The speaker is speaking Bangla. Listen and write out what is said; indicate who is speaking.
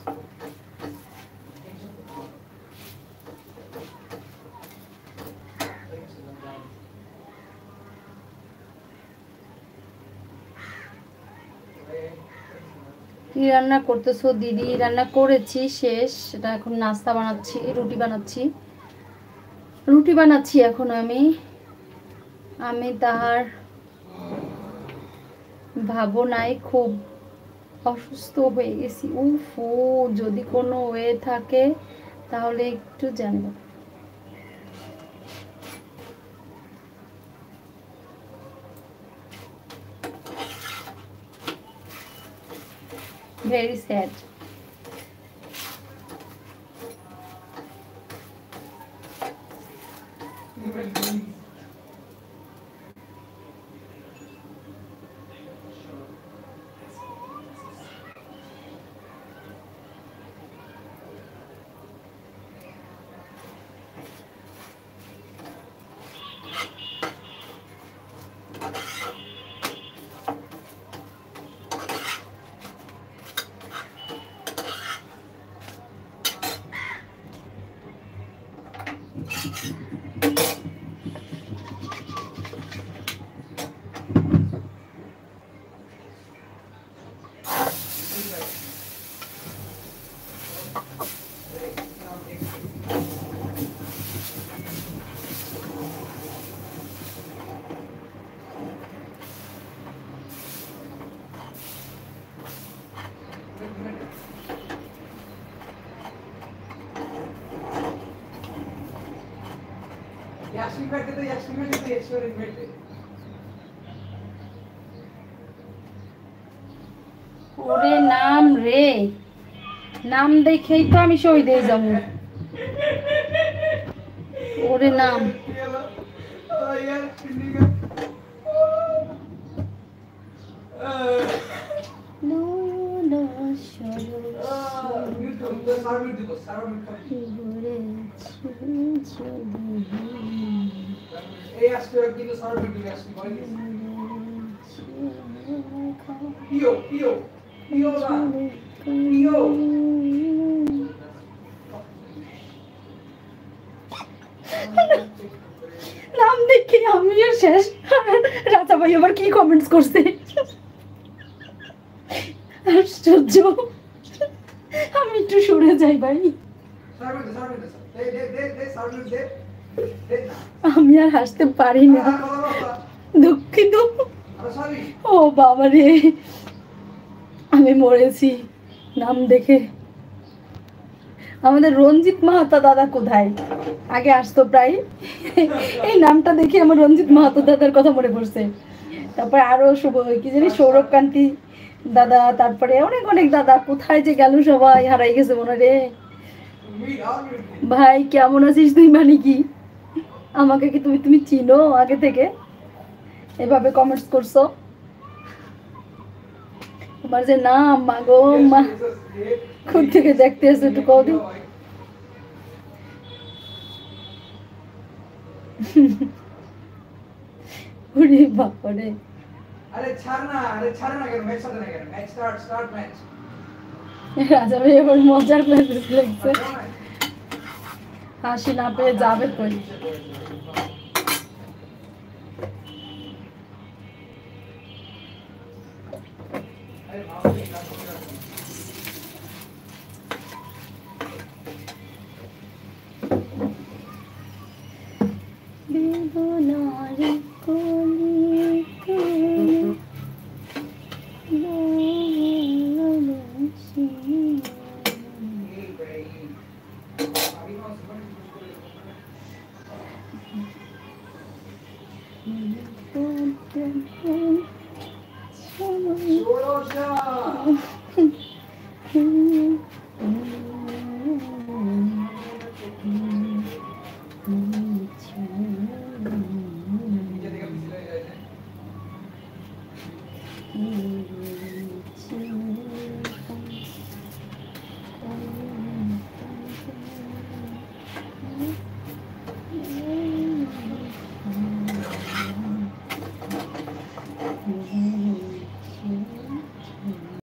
Speaker 1: কি রান্না করতেছো দিদি? রান্না করেছি, শেষ। সেটা এখন নাস্তা বানাচ্ছি, রুটি বানাচ্ছি এখন আমি তাহার ভাবনায় খুব অসুস্থ হয়ে গেছি। উফ, যদি কোনো ওয়ে থাকে তাহলে একটু জানবো। Very sad. ওরে নাম রে, নাম দেখেই তো আমি শহীদ হয়ে যাবো। ওরে নাম, নাম দেখে আমিও শেষ। রাজা ভাই আবার কি কমেন্টস করছে, আশ্চর্য। আমি একটু সরে যাই ভাই, আমি আর হাসতে পারি না, দুঃখিত। ও বাবা রে, আমি মরেছি নাম দেখে। আমাদের রঞ্জিত মাহাতো দাদা কোথায়? আগে আসতো প্রায়। এই নামটা দেখে আমার রঞ্জিত মাহাতো দাদার কথা মনে পড়ছে। তারপরে আরো কি জানি সৌরভ কান্তি দাদা, তারপরে অনেক অনেক দাদা কোথায় যে গেল, সবাই হারাই গেছে মনে রে। ভাই কেমন আছিস তুই? মানে কি আমাকে কি তুমি চিনো আগে থেকে? এভাবে কমেন্টস করছো। তোমার যে নাম, মা গো মা, কোথা থেকে দেখতে এসে একটু কদি। ওরে বাবা রে, রাজা ভাই এবার মজার মেসেজ লাগছে, হাসি না পেয়ে যাবে কই।